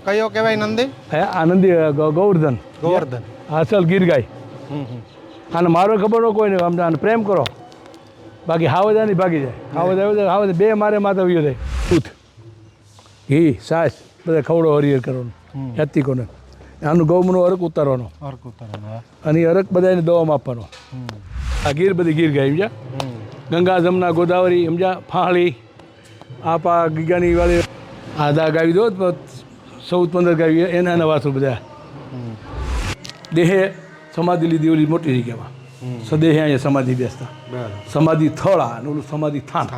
કયો કહેવાય નંદી? આ નંદી ગોવર્ધન. ગોવર્ધન અસલ ગીર ગાય. આને મારો ખબર ન કોઈ નહીં. આમ આને પ્રેમ કરો, બાકી હાવજાની ભાગી જાય. હાવજ બે મારે માથે વયો જાય. દૂધ, ઘી, છાશ બધા ખવડો હરિહર કરવાનો યાત્રિકોને. આનું ગૌમનો અરક ઉતારવાનો અને એ અરક બધાને દવામાં આપવાનો. આ ગીર બધી ગીર ગાય સમજ્યા. ગંગા જમના ગોદાવરી સમજ્યા, ફાળી આપા ગીગાની વાળી આ દા ગાવી દો 14-15 ગાવી એના વાસો બધા. દેહે સમાધિ લીધી ઓલી મોટી જગ્યામાં. સદેહે અહીંયા સમાધિ બેસતા. સમાધિ થળા અને ઓલું સમાધિ થાન.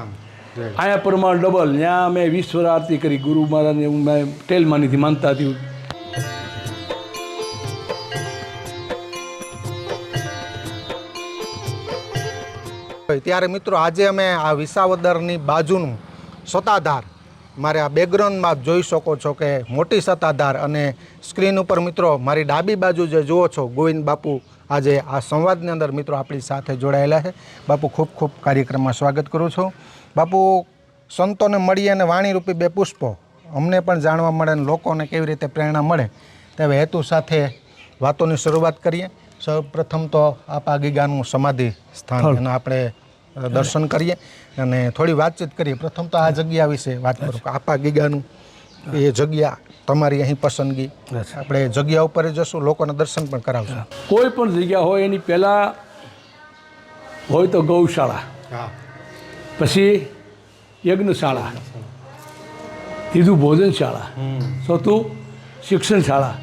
અહીંયા પ્રમાણ ડબલ. ત્યાં મેં 20 વાર આરતી કરી. ગુરુ મહારાજને મેં ટેલમાનીથી માનતા હતી. ત્યારે મિત્રો આજે અમે આ વિસાવદરની બાજુનું સતાધાર, મારે આ બેકગ્રાઉન્ડમાં આપ જોઈ શકો છો કે મોટી સતાધાર, અને સ્ક્રીન ઉપર મિત્રો મારી ડાબી બાજુ જે જુઓ છો ગોવિંદ બાપુ આજે આ સંવાદની અંદર મિત્રો આપણી સાથે જોડાયેલા છે. બાપુ ખૂબ ખૂબ કાર્યક્રમમાં સ્વાગત કરું છું. બાપુ, સંતોને મળીએ અને વાણીરૂપી બે પુષ્પો અમને પણ જાણવા મળે અને લોકોને કેવી રીતે પ્રેરણા મળે તેવા હેતુ સાથે વાતોની શરૂઆત કરીએ. સૌપ્રથમ તો આપા ગીગાનું સમાધિ સ્થાન એનું આપણે દર્શન કરીએ અને થોડી વાતચીત કરીએ. પ્રથમ તો આ જગ્યા વિશે વાત કરું કે આપા ગીગાનું એ જગ્યા તમારી અહીં પસંદગી, આપણે જગ્યા ઉપર જશું, લોકોને દર્શન પણ કરાવશું. કોઈ પણ જગ્યા હોય એની પહેલાં હોય તો ગૌશાળા, પછી યજ્ઞશાળા, ત્રીજું ભોજનશાળા, ચોથું શિક્ષણ શાળા,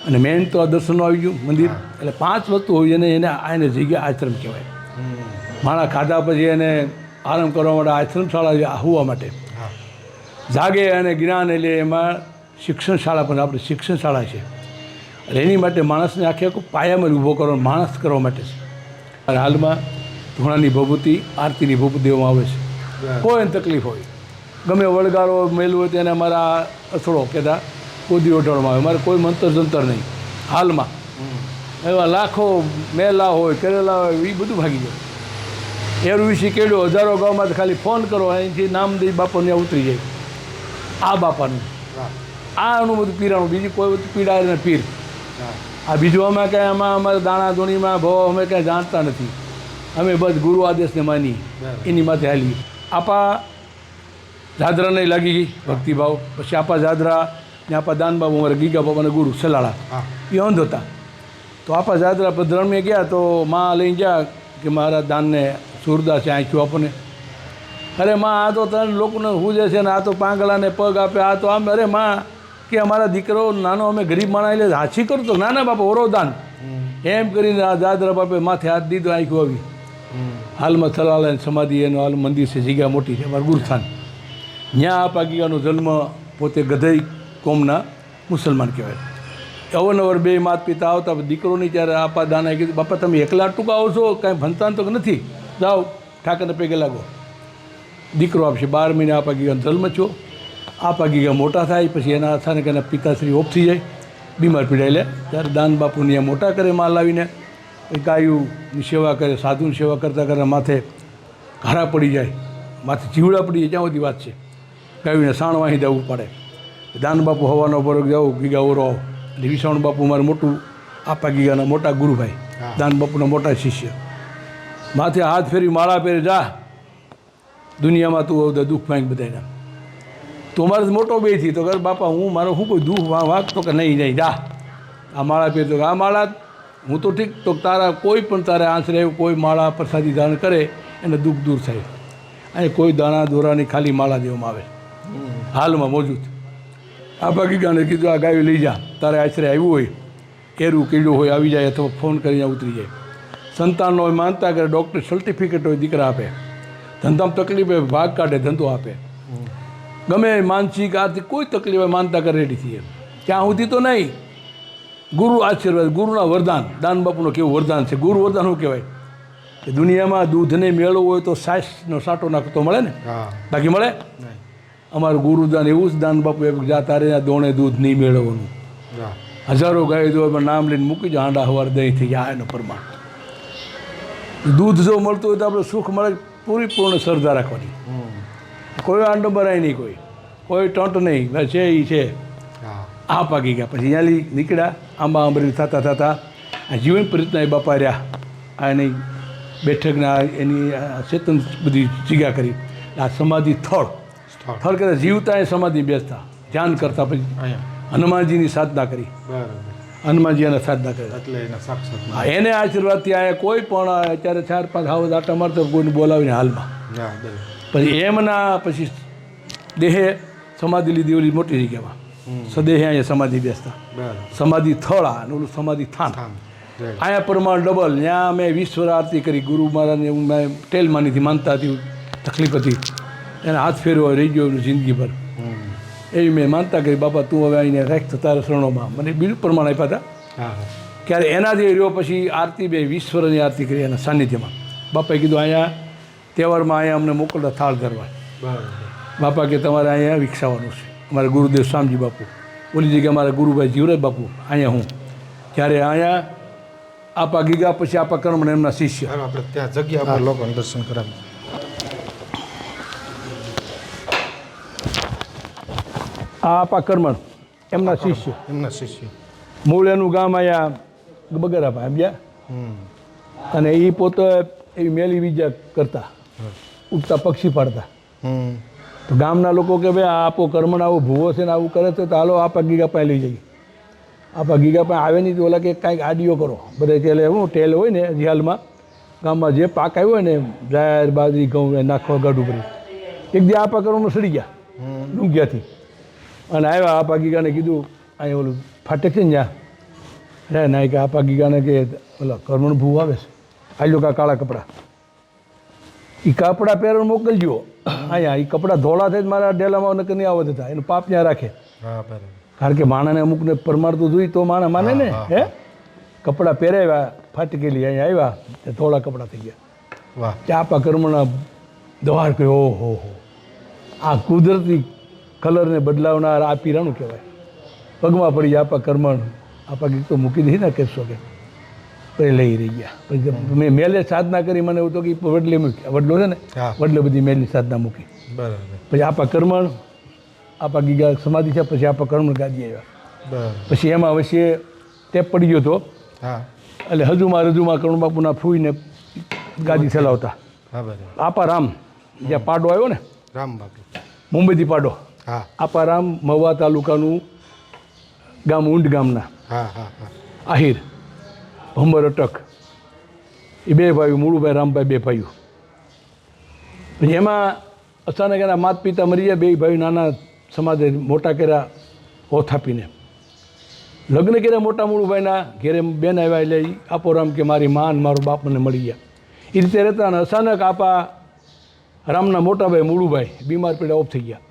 અને મેન તો આ દર્શનનું આવી ગયું મંદિર. એટલે 5 વસ્તુ હોય અને એને જગ્યા આશ્રમ કહેવાય. માણસ ખાધા પછી એને આરામ કરવા માટે આશ્રમ શાળા હોવા માટે જાગે અને જ્ઞાન એટલે એમાં શિક્ષણ શાળા પણ આપણે શિક્ષણ શાળા છે. એટલે એની માટે માણસને આખે આખું પાયામાં ઊભો કરવાનો માણસ કરવા માટે છે. અને હાલમાં ધૂણાની ભભૂતિ, આરતીની ભભૂતિ દેવામાં આવે છે. કોઈને તકલીફ હોય, ગમે વળગાડો મેલું હોય તો એને અમારા અસડો કહેતા કોદી ઓઢાડવામાં આવે. અમારે કોઈ મંતર જંતર નહીં. હાલમાં એવા લાખો મેલા હોય, કરેલા હોય, એ બધું ભાગી જાય. એરું વિશે કેળ્યો હજારો ગામમાં ખાલી ફોન કરો, અહીંથી નામદેવ બાપા ત્યાં ઉતરી જાય. આ બાપાનું આનું બધું પીરાણું, બીજી કોઈ બધું પીડાય ને પીર. આ બીજું અમે કાંઈ આમાં અમારે દાણા ધૂણીમાં ભાવ અમે કાંઈ જાણતા નથી. અમે બસ ગુરુ આદેશને માની એની માથે હાલી. આપા જાદરા નહીં લાગી ગઈ ભક્તિભાવ. પછી આપા જાદરા ને આપા દાનબાબુ અમારે ગીગા બાપાના ગુરુ સલાળા એ અંધ હતા. તો આપા જાદરા પધરામણે ગયા તો માં લઈને ગયા કે મારા દાનને સુરદાસ છે આંખ્યું આપણને. અરે માં આ તો તને લોકોને હુજે છે ને આ તો પાંગળાને પગ આપે, આ તો આમ. અરે માં કે અમારા દીકરો નાનો અમે ગરીબ માણા એટલે હાછી કરો તો ના બાપા ઓરોદાન એમ કરીને આ દાદરા બાપે માથે હાથ દીધો, આંખ્યું આવી. હાલમાં થલાલા સમાધિ એનું હાલ મંદિર છે, જગ્યા મોટી છે, અમારું ગુરુસ્થાન. ત્યાં આપા ગીગાનો જન્મ, પોતે ગધઈ કોમના મુસલમાન કહેવાય. અવનવર બે માતા પિતા આવતા, દીકરોની ત્યારે આપા દાનાએ કીધું બાપા તમે એકલા ટૂંકા આવશો, કાંઈ ભણતા તો નથી, જાઓ ઠાકરને પેગે લાગો, દીકરો આપશે. 12 મહિને આપા ગીગાનો જન્મ થયો. આપા ગીગા મોટા થાય પછી એના અચાનક એના પિતાશ્રી ઓફ થઈ જાય, બીમાર પીડાય. લે ત્યારે દાન બાપુને અહીંયા મોટા કરે, માલ લાવીને ગાયુંની સેવા કરે, સાધુની સેવા કરતાં કરતાં માથે ઘારા પડી જાય, માથે જીવડા પડી જાય, ત્યાં બધી વાત છે. ગાયુંને સાણ વાહી દેવું પડે. દાન બાપુ હવાનો બરોક જાઓ, ગીગા ઓરો. એટલે વિસાણુ બાપુ મારું મોટું આપા ગીગાના મોટા ગુરુભાઈ, દાન બાપુના મોટા શિષ્ય. માથે હાથ ફેરી માળા પહેરી જા દુનિયામાં તું દુઃખ માંગ બધાને. તો અમારે મોટો બે થી તો ઘર બાપા હું મારો શું કોઈ દુઃખ વાંચતો કે નહીં નહીં જા આ માળા પહેરતો કે આ માળા હું તો ઠીક તો તારા કોઈ પણ તારે આશરે કોઈ માળા પ્રસાદી ધારણ કરે એને દુઃખ દૂર થાય. અને કોઈ દાણા દોરાની ખાલી માળા દેવામાં આવે હાલમાં મોજૂદ. આપા ગીગાને કીધું આ ગાયું લઈ જા, તારે આશરે આવ્યું હોય, એરું કીડું હોય આવી જાય, અથવા ફોન કરીને ઉતરી જાય. સંતાનનો હોય માનતા કરે, ડૉક્ટર સર્ટિફિકેટ હોય દીકરા આપે, ધંધામાં તકલીફ હોય ભાગ કાઢે ધંધો આપે, ગમે માનસિક આર્થિક કોઈ તકલીફ હોય માનતા કરે રેડી થઈએ. ત્યાં સુધી તો નહીં. ગુરુ આશીર્વાદ, ગુરુના વરદાન. દાન બાપુનું કેવું વરદાન છે. ગુરુ વરદાન શું કહેવાય કે દુનિયામાં દૂધને મેળવવું હોય તો સાસનો સાટો નાખતો મળે ને, બાકી મળે. અમારું ગુરુદાન એવું જ દાન બાપુ એમ જા તારે દોણે દૂધ નહીં મેળવવાનું. હજારો ગાય દો નામ લઈને મૂકી જાય, હાંડા હવાર દહીં થઈ જાય એનો પ્રમાણ. દૂધ જો મળતું હોય તો આપણે સુખ મળે, પૂરી શ્રદ્ધા રાખવાની. કોઈ આંડો ભરાય નહીં, કોઈ ટંટ નહીં, બસ છે એ છે. આ પાકી ગયા. પછી અહીંયાથી નીકળ્યા આંબા આંબરી થતાં થતાં આ જીવન પ્રયત્ન એ બાપા રહ્યા. આ એની બેઠકના એની ચેતન બધી જગ્યા કરી. આ સમાધિ થળ કરતા જીવતા એ સમાધિ બેસતા ધ્યાન કરતા. પછી હનુમાનજીની સાધના કરી. હનુમાનજી એને સાધના કરી એટલે એને આશીર્વાદથી આ કોઈ પણ અત્યારે 4-5 હાવજ આટા મારતો કોઈને બોલાવીને હાલમાં. પછી એમના પછી દેહે સમાધિ લીધી ઓલી મોટી જગ્યામાં. સદેહે અહીંયા સમાધિ બેસતા. સમાધિ થળ અને ઓલું સમાધિ થાન. અહીંયા પરમાણ ડબલ. ત્યાં મેં 20 વાર આરતી કરી. ગુરુ મહારાજને મેં ટેલ માનીથી માનતા હતી, તકલીફ હતી, એને હાથ ફેરવો રહી ગયો જિંદગીભર. એવી મેં માનતા કરી, બાપા તું હવે આવીને રાખ તારા શરણોમાં. મને બીજું પ્રમાણ આપ્યા હતા. ક્યારે એનાથી રહ્યો પછી આરતી 20 વર્ષની આરતી કરી એના સાનિધ્યમાં. બાપાએ કીધું અહીંયા તહેવારમાં અહીંયા અમને મોકલતા થાળ ધરવા. બાપા કે તમારે અહીંયા વિકસાવવાનું છે. અમારા ગુરુદેવ શામજી બાપુ, ઓલી જગ્યાએ મારા ગુરુભાઈ જીવરાજ બાપુ, અહીંયા હું. જ્યારે અહીંયા આપા ગીગા પછી આપા કર્મણ એમના શિષ્ય. આપણે ત્યાં જગ્યા પર લોકોને દર્શન કરાવી. આ આપા કર્મણ એમના શિષ્ય. મૂળ એનું ગામ અહીંયા બગરાપા સમજ્યા. અને એ પોતે એવી મેલી બીજા કરતા, ઉગતા પક્ષી પાડતા. તો ગામના લોકો કે ભાઈ આપો કર્મણ આવો ભૂવો છે ને આવું કરે છે તો હાલો આપા ગીગા પાસે લઈ જઈએ. આપા ગીગા પાસે આવે નહીં તો ઓલા કે કાંઈક આડીઓ કરો. બધા તેલ એવું ટેલ હોય ને હાલમાં ગામમાં જે પાક આવ્યો હોય ને જાહેર બાજરી ઘઉં નાખવા ગાડું ભરી. એક દી આપા કર્મણ સડી ગયા ડુંગિયાથી અને આવ્યા. આપા ગીગાને કીધું અહીંયા ઓલું ફાટક છે ને જ્યાં ના કે આપા ગીગાને કે ઓલા કર્મણ ભૂ આવે છે, આલ્યો કા કાળા કપડાં, એ કપડાં પહેરવા મોકલજો અહીંયા. એ કપડાં ધોળા થઈ મારા ડેલામાં નકર નહીં આવત હતા. એનું પાપ ત્યાં રાખે. કારણ કે માણસને અમુકને પરમારતું જોઈ તો માણસ માને ને. હે કપડાં પહેરાવ્યા ફાટકેલી અહીંયા આવ્યા તે ધોળા કપડાં થઈ ગયા. ત્યાં આપા કર્મના દવાર કહ્યો ઓહો હો, આ કુદરતી કલરને બદલાવનાર આ પીરાણું કહેવાય. પગમાં પડી આપા કર્મણ. આપા ગીત તો મૂકી દીધી ને કહેશો કે પછી લઈ રહી ગયા. પછી મેં મેલે સાધના કરી. મને એવું તો કે વડલે મૂકી, વડલો છે ને વડલે બધી મેલની સાધના મૂકી. પછી આપા કર્મણ આપા ગીગા સમાધિ છે. પછી આપા કર્મણ ગાદી આવ્યા. પછી એમાં વચ્ચે ટેપ પડી ગયો હતો એટલે રજુમાં કરુણ બાપુના ફૂઈને ગાદી ચલાવતા. આપા રામ જ્યાં પાડો આવ્યો ને રામ બાપુ મુંબઈથી પાડો. આપા રામ મહુવા તાલુકાનું ગામ ઊંડ ગામના આહિર ભંબર અટક એ 2 ભાઈઓ મૂળુભાઈ રામભાઈ 2 ભાઈઓ. પછી એમાં અચાનક એના માતા પિતા મરી ગયા. 2 ભાઈઓ નાના સમાજે મોટા કર્યા હોથ આપીને. લગ્ન કર્યા મોટા મૂળુભાઈના ઘેરે બેન આવ્યા એટલે આપો રામ કે મારી મા અને મારો બાપ મને મળી ગયા. એ રીતે રહેતા અને અચાનક આપા રામના મોટા ભાઈ મૂળુભાઈ બીમાર પડ્યા, ઓફ થઈ ગયા.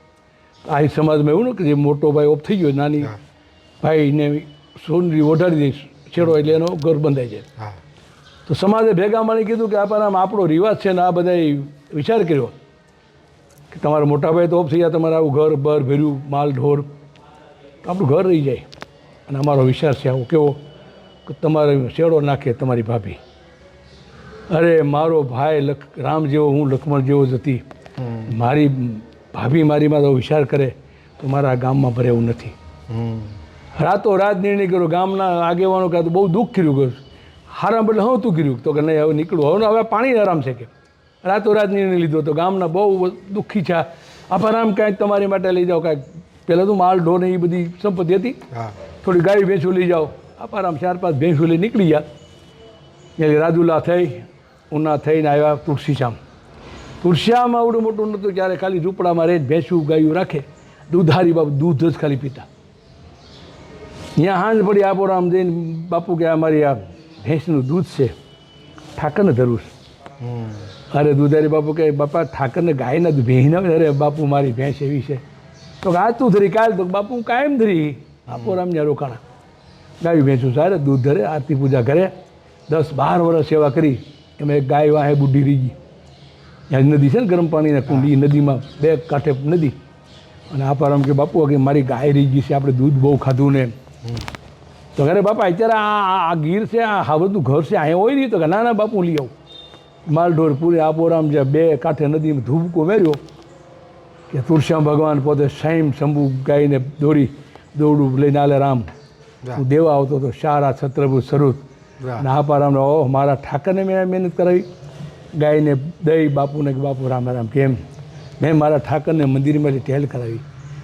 આ સમાજમાં એવું ને કે જે મોટો ભાઈ ઓફ થઈ ગયો નાની ભાઈને સોનરી ઓઢાડી દઈશ છેડો એટલે એનો ઘર બંધાઈ જાય. તો સમાજે ભેગા મળી કીધું કે આપણામાં આપણો રિવાજ છે ને આ બધાએ વિચાર કર્યો કે તમારા મોટા ભાઈ તો ઓફ થઈ ગયા, તમારે આવું ઘર બર ભર્યું માલ ઢોર તો આપણું ઘર રહી જાય. અને અમારો વિચાર છે આવો કેવો કે તમારે શેડો નાખે તમારી ભાભી. અરે મારો ભાઈ રામ જેવો હું લક્ષ્મણ જેવો જ હતી. મારી ભાભી મારીમાં તો વિચાર કરે તો મારા ગામમાં ભરે એવું નથી. રાતો રાત નિર્ણય કર્યો. ગામના આગેવાનો કહે તો બહુ દુઃખ કર્યું. ગયું હારામ બદલે હું તું કર્યું તો કે નહીં હવે નીકળું, હવે પાણી આરામ છે કે રાતો રાત નિર્ણય લીધો. તો ગામના બહુ દુઃખી છે. આપા રામ કાંઈક તમારી માટે લઈ જાઓ કાંઈક. પહેલાં તો માલ ઢોર ને એ બધી સંપત્તિ હતી, થોડી ગાય ભેંસું લઈ જાઓ. આપા રામ 4-5 ભેંસું લઈ નીકળી ગયા. એટલે રાજુલા થઈ ઉના થઈને આવ્યા તુલસીશ્યામ. તુલસીશ્યામ આવડું મોટું નહોતું ત્યારે ખાલી ઝૂંપડામાં રહે ભેંસું ગાયું રાખે. દૂધારી બાપુ દૂધ જ ખાલી પીતા. ત્યાં હાંજ પડી આપો રામ જઈને બાપુ કે અમારી આ ભેંસનું દૂધ છે ઠાકરને ધરું છે. અરે દૂધારી બાપુ કે બાપા ઠાકરને ગાયના ભેંસ ના. અરે બાપુ મારી ભેંસ એવી છે તો આજ તું ધરી કાલ તો બાપુ કાયમ ધરી. આપો રામ ત્યાં રોકાણા. ગાયું ભેંસું સારે દૂધ ધરે આરતી પૂજા કરે. 10-12 વર્ષ સેવા કરી. એમાં એક ગાય વાહે બુઢી રહી ગઈ. ત્યાં નદી છે ને ગરમ પાણીના કુંડી, નદીમાં 2 કાંઠે નદી. અને આપા રામ કે બાપુ કે મારી ગાય રહી ગઈ છે, આપણે દૂધ બહુ ખાધું ને. તો અરે બાપા અત્યારે આ ગીર છે, આ હાવજનું ઘર છે, અહીંયા હોય નહીં. તો કે ના ના બાપુ લઈ આવું. માલઢોર પૂરી આપો રામ જ્યાં 2 કાંઠે નદીમાં ધૂબકો મેર્યો કે તુલસીશ્યામ ભગવાન પોતે સાઈમ શંભુ ગાયને દોરી દોડું લઈને આલે રામ હું દેવા આવતો હતો શારા છત્રભુ સરુત અને આપારામને ઓહ મારા ઠાકરને મેં મહેનત કરાવી ગાયને દઈ બાપુને કે બાપુ રામ રામ કેમ મેં મારા ઠાકરને મંદિરમાંથી ટેલ કરાવી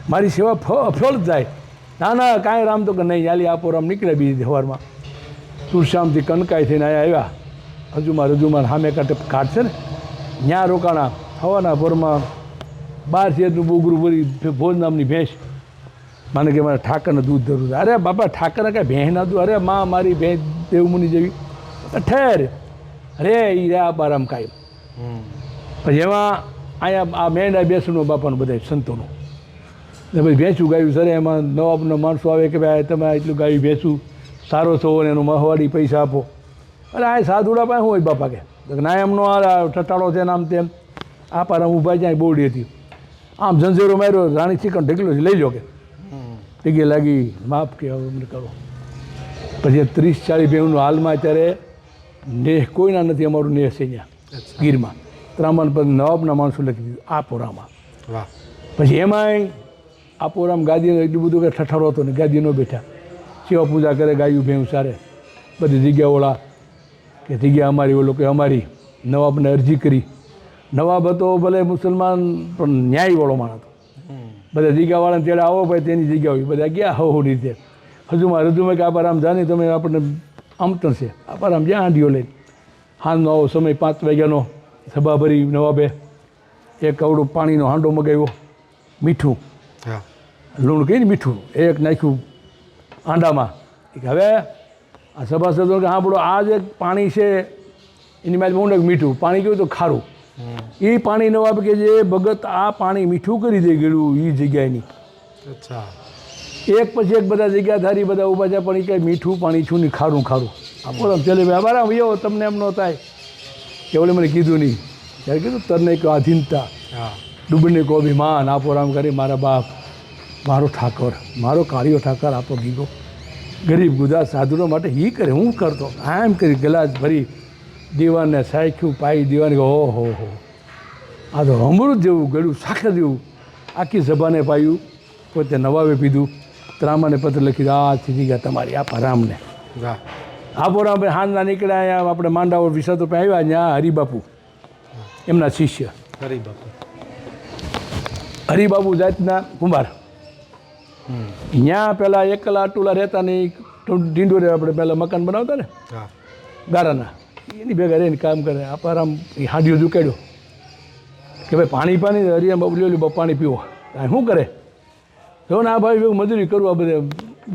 મારી સેવા અફળ જ જાય ના ના કાંઈ રામ તો કે નહીં યાલી આપો રામ નીકળે બીજી સવારમાં તુલશ્યામથી કનકાઈ થઈને અહીંયા આવ્યા રજુમાન સામે કાઢ છે ને ત્યાં રોકાણા હવાના ભરમાં 12 શેરનું બોગરું ભરી ભોજ નામની ભેંસ માને કે મારા ઠાકરને દૂધ ધરું છે અરે બાપા ઠાકરને કાંઈ ભેંસ ના દૂધ અરે માં મારી ભેંસ દેવમુનિ જેવી ઠેર અરે એ રે આપારામ કાંઈ પછી એમાં અહીંયા આ મેંડા બેસણું બાપાનું બધા સંતોનું ને પછી ભેંસું ગાયું સર એમાં નવાબના માણસો આવે કે ભાઈ તમે એટલું ગાયું ભેંસું સારો છો ને એનું મહવાડી પૈસા આપો અરે આ સાધુડા પાસે શું હોય બાપા કે ના એમનો આ ઠટાડો છે ને આમ તેમ આપારામ ઊભા જ્યાં બોરડી હતી આમ ઝંઝેરો માર્યો રાણી ચિકન ઢેકલો લઈ લો કે ટીકી લાગી માફ કે હવે અમને કરો પછી 30-40 ભેંસનું હાલમાં અત્યારે નેહ કોઈના નથી અમારું નેહ છે અહીંયા ગીરમાં ત્રામણ પદ નવાબના માણસો લખી દીધું આપોરામાં પછી એમાંય આપોરામ ગાદીનો એટલું બધું કે ઠઠારો હતો ને ગાદી ન બેઠા સેવા પૂજા કરે ગાયું ભેંસ સારે બધી જગ્યાઓળા કે જગ્યા અમારી ઓલો કે અમારી નવાબને અરજી કરી નવાબ હતો ભલે મુસલમાન પણ ન્યાયવાળો માણસ હતો બધા જગ્યાવાળાને તેડે આવો ભાઈ તેની જગ્યા હોય બધા ગયા હો રીતે રજુમાં કે આપારામ જાણી તમે આપણને આમંત્રણ છે આપારામ જ્યાં હાંડીઓ લઈને હાંજનો આવો સમય 5 વાગ્યાનો સભા ભરી નવાબે એક કવડું પાણીનો હાંડો મગાવ્યો મીઠું લૂણ કહીને મીઠું એક નાખ્યું આંડામાં હવે આ સભાસદો કે હા બોલો આ જે પાણી છે એની મારી ઊંડક મીઠું પાણી કેવું તો ખારું એ પાણી નવાબ કે જે ભગત આ પાણી મીઠું કરી દઈ ગયું એ જગ્યાએની એક પછી એક બધા જગ્યાધારી બધા ઊભા છે પણ એ કંઈ મીઠું પાણી છું ને ખારું આ બોલો ચાલે ભાઈ અમારા ભાઈઓ તમને એમ ન થાય કે ઓલે મને કીધું નહીં ત્યારે કીધું તરને કહો આધીનતા ડૂબને કહો અભિમાન આપો રામ કરી મારા બાપ મારો ઠાકોર મારો કાળિયો ઠાકર આપો ગીગો ગરીબ ગુદા સાધુનો માટે એ કરે હું કરતો આમ કરી ગલાસ ભરી દીવાનને સાખ્યું પાઈ દીવાને હો હો આ તો અમૃત જેવું ગળ્યું સાખર જેવું આખી સભાને પાયું પોતે નવાબે પીધું ત્રામાને પત્ર લખી આ થીજી ગયા તમારી આપા રામને આપો રામ ભાઈ હાંજના નીકળ્યા અહીંયા આપણે માંડાઓ વિસાતો પાસે આવ્યા ત્યાં હરિબાપુ એમના શિષ્ય હરિબાપુ જાતના કુંભાર ત્યાં પહેલાં એકલા ટુલા રહેતા નહીં ઢીંડોરે આપણે પહેલાં મકાન બનાવતા ને ગારાના એની ભેગા રહીને કામ કરે આપારામ એ હાંડીઓ ઝુકાડ્યો કે ભાઈ પાણી હરિયા બાબુ લ્યો પાણી પીવો શું કરે જો ને આ ભાઈ મજૂરી કરું આ બધે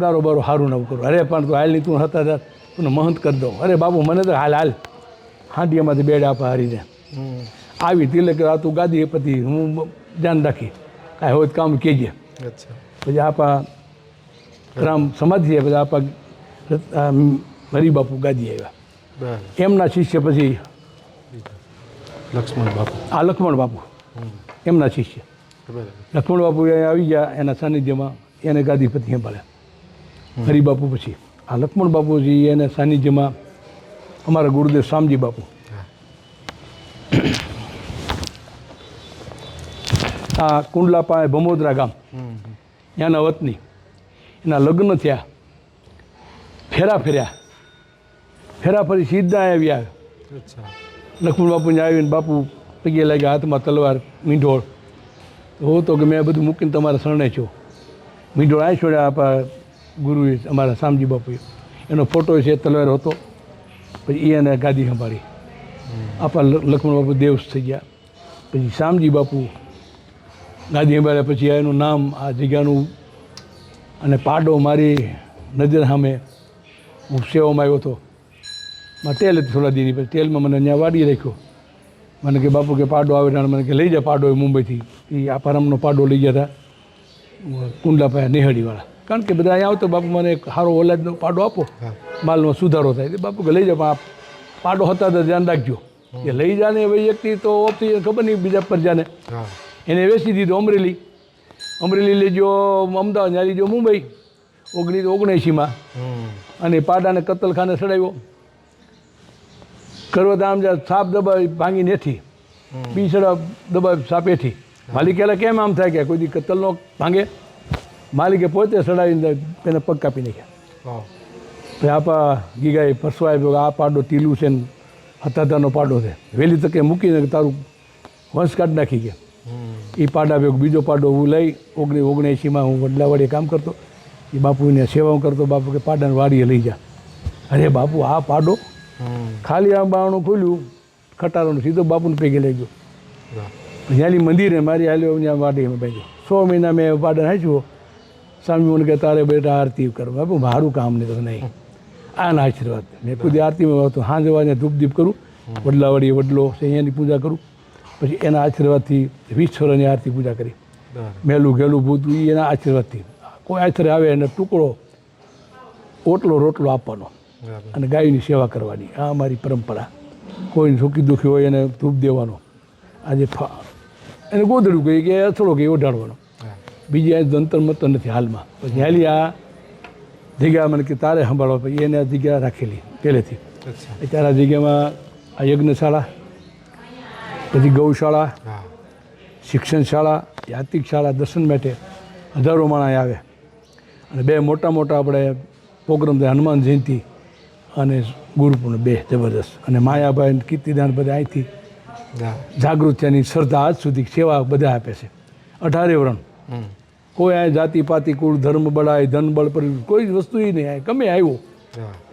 દારો બારો સારું ના કરું અરે પણ તું હાલ નહીં તું હતા તું મહંત કરી દઉં અરે બાબુ મને તો હાલ હાંડીયામાંથી બેડ આપા હારીને આવી તિલક આ તું ગાદી પછી હું ધ્યાન રાખી કાંઈ હોય કામ કહેજે પછી આપા રામ સમાધિ પછી આપા હરિબાપુ ગાદી આવ્યા એમના શિષ્ય પછી લક્ષ્મણ બાપુ એમના શિષ્ય લક્ષ્મણ બાપુ આવી ગયા એના સાનિધ્યમાં એને ગાદીપતિ સંભાળ્યા હરિબાપુ પછી આ લક્ષ્મણ બાપુજી એના સાનિધ્યમાં અમારા ગુરુદેવ શામજી બાપુ આ કુંડલા પાસે ભમોદરા ગામ ત્યાંના વતની એના લગ્ન થયા ફેરા ફરી સીધા આવ્યા લક્ષ્મણ બાપુને આવીને બાપુ પગે લાગ્યા હાથમાં તલવાર મીંઢોળ હો તો કે મેં બધું મૂકીને તમારા શરણે છો મીંઢોળ આ છોડ્યા આપણા ગુરુએ અમારા શામજી બાપુએ એનો ફોટો છે તલવાર હતો પછી એને ગાદી સંભાળી આપણા લક્ષ્મણ બાપુ દેવસ થઈ ગયા પછી શામજી બાપુ ગાદી સંભાળ્યા પછી એનું નામ આ જગ્યાનું અને પાડો મારી નજર સામે હું સેવામાં આવ્યો હતો તેલ હતી થોડા દીની પછી તેલમાં મને ત્યાં વાડી રાખ્યો મને કે બાપુ કે પાડો આવે મને કે લઈ જા પાડો એ મુંબઈથી એ આપારામનો પાડો લઈ ગયા હતા કુંડલા પાસે નેહડીવાળા કારણ કે બધા અહીંયા આવતો બાપુ મને એક સારો ઓલાદનો પાડો આપો માલમાં સુધારો થાય બાપુ કે લઈ જા પણ આ પાડો હતા તો ધ્યાન રાખજો કે લઈ જાને ભાઈ વ્યક્તિ તો ઓફથી ખબર નહીં બીજા પર જાને એને વેચી દીધો અમરેલી લેજો અમદાવાદ ત્યાં લીધો મુંબઈ 1979માં અને પાડાને કતલખાને ચડાવ્યો કરવત આમ જ્યાં સાપ દબાવી ભાંગીને હેઠી બી સડા દબાવી સાપ હેઠી માલિક કેલા કેમ આમ થાય કે કોઈ દી કતલ નો ભાંગે માલિકે પોતે સડાવીને એને પગ કાપી નાખ્યા. પછી આપા ગીગાએ પરસવા આવ્યો આ પાડો ટીલું છે ને હતાતાનો પાડો છે, વહેલી તકે મૂકીને તારું વંશ કાઢ નાખી ગયા. એ પાડા ભેગો બીજો પાડો હું લઈ 1979માં હું વડલાવાડીએ કામ કરતો. એ બાપુને સેવા કરતો. બાપુ કે પાડાને વાડીએ લઈ જા. અરે બાપુ આ પાડો ખાલી આ બારણું ખોલ્યું ખટારોને સીધો બાપુને પૈકી લઈ ગયો. જ્યાંની મંદિરે મારી હાલ્યો ત્યાં વાડીમાં બેઠો. 6 મહિના મેં પાડા હાંચ્યો. સ્વામી મને કે તારે બેટા આરતી કરો. બાપુ મારું કામ નહીં તો નહીં, આના આશીર્વાદ. મેં ખુદ આરતીમાં હતો. સાંજે વાજે ધૂપ દીપ કરું, વડલાવાડી વડલો છે અહીંયાની પૂજા કરું. પછી એના આશીર્વાદથી 20 છોરાની આરતી પૂજા કરી. મેલું ઘેલું ભૂત એ એના આશીર્વાદથી. કોઈ આશરે આવે એને ટુકડો ઓટલો રોટલો આપવાનો અને ગાયની સેવા કરવાની. આ અમારી પરંપરા. કોઈને સુખી દુઃખી હોય એને ધૂપ દેવાનો. આજે એને ગોદડું કહી કે અથડો કહી ઓઢાડવાનો. બીજી આ જંતર મંતર નથી હાલમાં. પછી હાલી આ જગ્યા મને કે તારે સંભાળવા. પછી એને આ જગ્યા રાખેલી પહેલેથી. અત્યારે આ જગ્યામાં આ યજ્ઞશાળા, પછી ગૌશાળા, શિક્ષણ શાળા, યાત્રિક શાળા, દર્શન માટે હજારો માણસ આવે. અને 2 મોટા મોટા આપણે પ્રોગ્રામ થાય, હનુમાન જયંતિ અને ગુરુપૂર્ણ 2 જબરદસ્ત. અને માયાભાઈ કીર્તિદાન બધા અહીંથી જાગૃત થયાની શ્રદ્ધા આજ સુધી સેવા બધા આપે છે. 18 વરણ. કોઈ આ જાતિ પાતિ કુળ ધર્મ બળાય ધન બળ પર કોઈ જ વસ્તુ એ નહીં. ગમે આવ્યો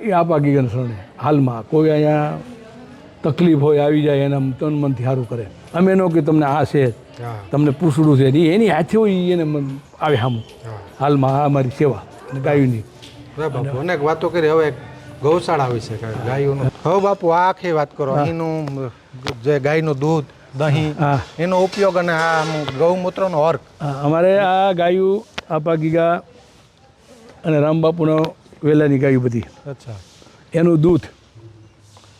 એ આપા ગીગન શરણે. હાલમાં કોઈ અહીંયા તકલીફ હોય આવી જાય એના તન મનથી સારું કરે. અમે એનો કે તમને આ છે તમને પૂછડું છે એની હાથે હોય એને આવે સામું. હાલમાં આ અમારી સેવા અને ગાયોની અનેક વાતો કરી. હવે ગૌશાળા વિશે ગાયોનું હવે બાપુ આ આખી વાત કરો. અહીંનું જે ગાયનું દૂધ, દહીં, એનો ઉપયોગ અને આ ગૌમૂત્રનો અર્ક. અમારે આ ગાયું આપા ગીગા અને રામબાપુનો વેલાની ગાયું બધી. અચ્છા. એનું દૂધ,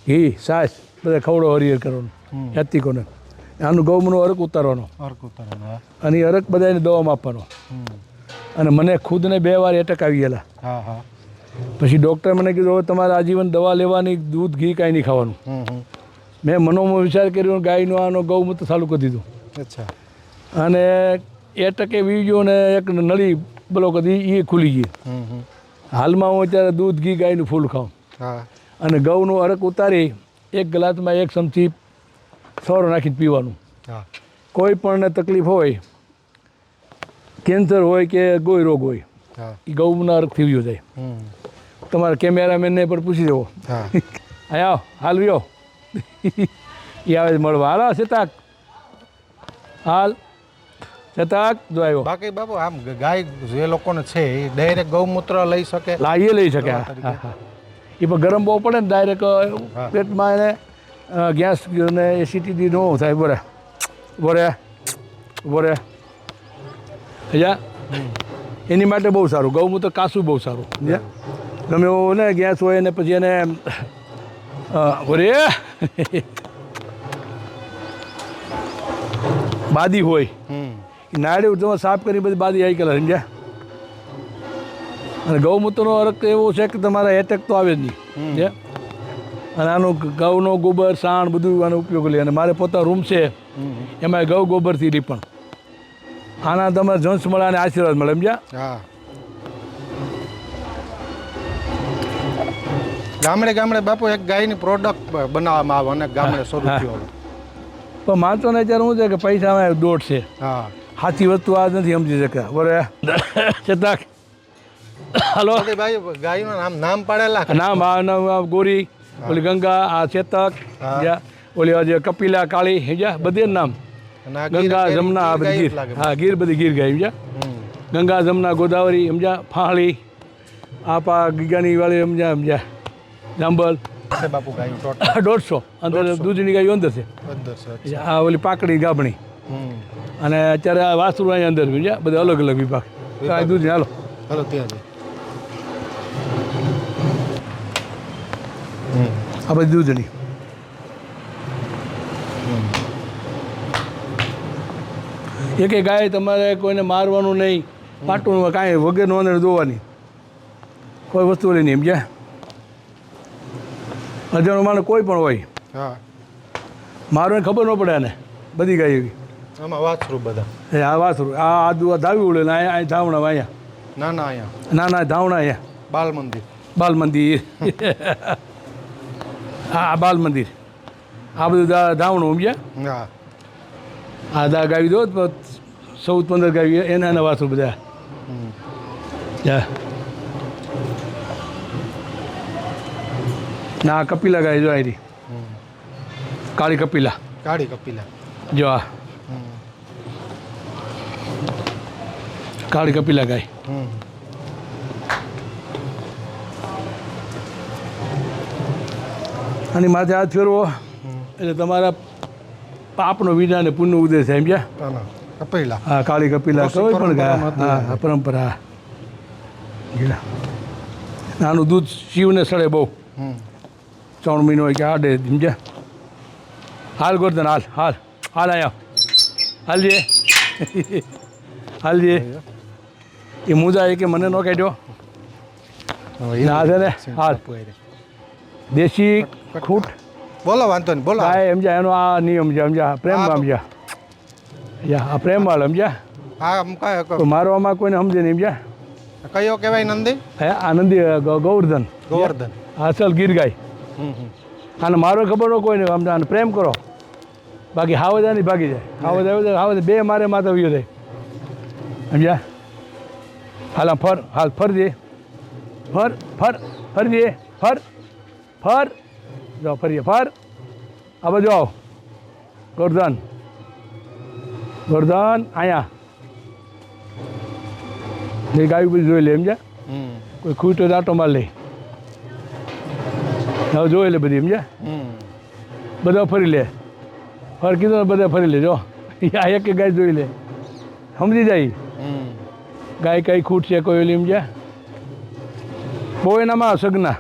ઘી, છાશ બધા ખવડો હરિહર કરવાનો યાત્રિકોને. આનું ગૌમનો અરક ઉતારવાનો અને એ અરક બધાને દવામાં આપવાનો. અને મને ખુદને 2 વાર એટક આવી ગયેલા. પછી ડૉક્ટર મને કીધું હવે તમારે આજીવન દવા લેવાની, દૂધ ઘી કાંઈ નહીં ખાવાનું. મેં મનોમાં વિચાર કર્યો ગાયનો આનો ગૌમૂત્ર ચાલુ કરી દીધું. અચ્છા. અને એટકે વી ગયો ને એક નળી બ્લોક હતી એ ખુલી ગઈ. હાલમાં હું અત્યારે દૂધ ઘી ગાયનું ફૂલ ખાઉં. અને ગૌનું અરક ઉતારી 1 ગ્લાસમાં 1 ચમચી સવારો નાખીને પીવાનું. કોઈ પણને તકલીફ હોય, કેન્સર હોય કે કોઈ રોગ હોય, એ ગૌના અરક થઈ જાય. તમારા કેમેરામેનને પણ પૂછી દેવો. આવ હાલ વ્યો એ આવે મળવા. હાલ શેતાક હાલ શેતાક જો આવ્યો. બાકી બાપુ આમ ગાય જે લોકોને છે એ ડાયરેક્ટ ગૌમૂત્ર લઈ શકે? એ લઈ શકે. એ પણ ગરમ બહુ પડે ને ડાયરેક્ટ પેટમાં એને ગેસ ને એસિડિટી ન થાય. બોરે બોરે બોરે હજા એની માટે બહુ સારું. ગૌમૂત્ર કાસું બહુ સારું. ગમે એવું ને ગેસ હોય ને પછી એને બોરે બાદી હોય એ નાડી તમે સાફ કરી બધી બાદી આવી ગયેલા સમજ્યા. અને ગૌમૂત્રનો અર્ક એવો છે કે તમારા એટેક તો આવે જ નહીં. અને આનું ગૌનો ગોબર સાણ બધું આનો ઉપયોગ લે. અને મારે પોતા રૂમ છે એમાં ગૌ ગોબરથી લીપણ. આના તમારે જંશ મળે અને આશીર્વાદ મળે સમજ્યા. ગામડે ગામડે બાપુ એક ગાયની પ્રોડક્ટ બનાવવામાં આવે અને ગામડે શરૂ થયો. પણ માણસો ને અત્યારે શું છે કે પૈસામાં દોટ છે. સાચી વસ્તુ આ નથી સમજી શક્યા. બોરે ચેતાક હલો ભાઈ ગાયનું નામ પાડેલા નામ ગોરી, ઓલી ગંગા, આ ચેતક, ઓલી જે કપિલા, કાળી સમજ્યા બધે નામ. ગંગા જમના આ બધી ગીર. ગીર બધી ગીર ગાય સમજ્યા. ગંગા જમના ગોદાવરી સમજ્યા. ફાળી આપા ગીગાની વાળી સમજ્યા. જાંબલ બાપુ ગાયું 150 અંદર દૂધની ગાયું અંદર છે. આ ઓલી પાકડી ગાભણી અને અત્યારે આ વાસરું અહીંયા અંદર સમજ્યા. બધા અલગ અલગ વિભાગ. દૂધની હાલો હાલો ત્યાં આ બધી દૂધની. એક ગાય તમારે કોઈને મારવાનું નહીં, પાટું કાંઈ વગર નોંધણી દોવાની કોઈ વસ્તુ લઈ નહીં સમજ્યા. અજાણું માણસ કોઈ પણ હોય મારવાની ખબર ન પડે. આને બધી ગાય એવી આમાં વાછરું બધા આ વાછરું આ ધાવી ઉડે ને અહીંયા ધાવણા અહીંયા ના ના અહીંયા ના ના ધાવણા અહીંયા બાલ મંદિર. બાલ મંદિર હા બાલ મંદિર આ બધું ધાવણું સમજ્યા હા આ દા ગાવી દો 14-15 ગાવી એના વાસો બધા હમ. ના કપિલા ગાય જો આરી કાળી કપિલા કાળી કપિલા. જો આ હમ. કાળી કપિલા ગાય હમ. અને માથે હાથ ફેરવો એટલે તમારા પાપનો વિના ને પુણ્ય ઉદય થાય સમજ્યા ના ના કપિલા. હા કાળી કપિલા ઋષિ કોઈ પણ ગાય પરંપરામાંથી હા હા પરંપરા ગીલા આનું દૂધ શિવને સડે બહુ હમ. 3 મહિનો હોય કે આડે સમજ્યા હાલ ગોરધન હાલ હાલ હાલ આયા હાલજે હાલજે એ મુજા એ કે મને ન કાઢ્યો ના છે ને હાલ દેશી ખૂટ બોલો વાંધો નહીં બોલો. ગાય સમજ્યા એનો આ નિયમ છે સમજ્યા પ્રેમ સમજ્યા યા આ પ્રેમ વાળ સમજ્યા હા તો મારવામાં કોઈને સમજે નહીં સમજ્યા કયો કહેવાય નંદી? હે આનંદી ગોવર્ધન ગોવર્ધન. અસલ ગીર ગાય હમ હમ. આને મારો ખબર ન કોઈ નહીં સમજા આને પ્રેમ કરો બાકી હાવજ આની ભાગી જાય હાવજ આવ્યો તો હાવજ બે મારે માથે વયો જાય સમજ્યા હાલ આમ ફર હાલ ફરજે ફર ફર ફરજે ફર ફર જાઓ ફરીએ ફર આ બાજુ આવો ગોરધન ગોરધન અહીંયા એ ગાયું બધી જોઈ લે સમજ્યા હમ. કોઈ ખૂટ હોય તો આટો માર લે હવે જોઈ લે બધી સમજ્યા હમ. બધા ફરી લે ફર કીધું ને બધા ફરી લે જો આ એક ગાય જોઈ લે સમજી જાય હમ. ગાય કઈ ખૂટ છે કોઈ ઓલી સમજ્યા બહુ એનામાં સગના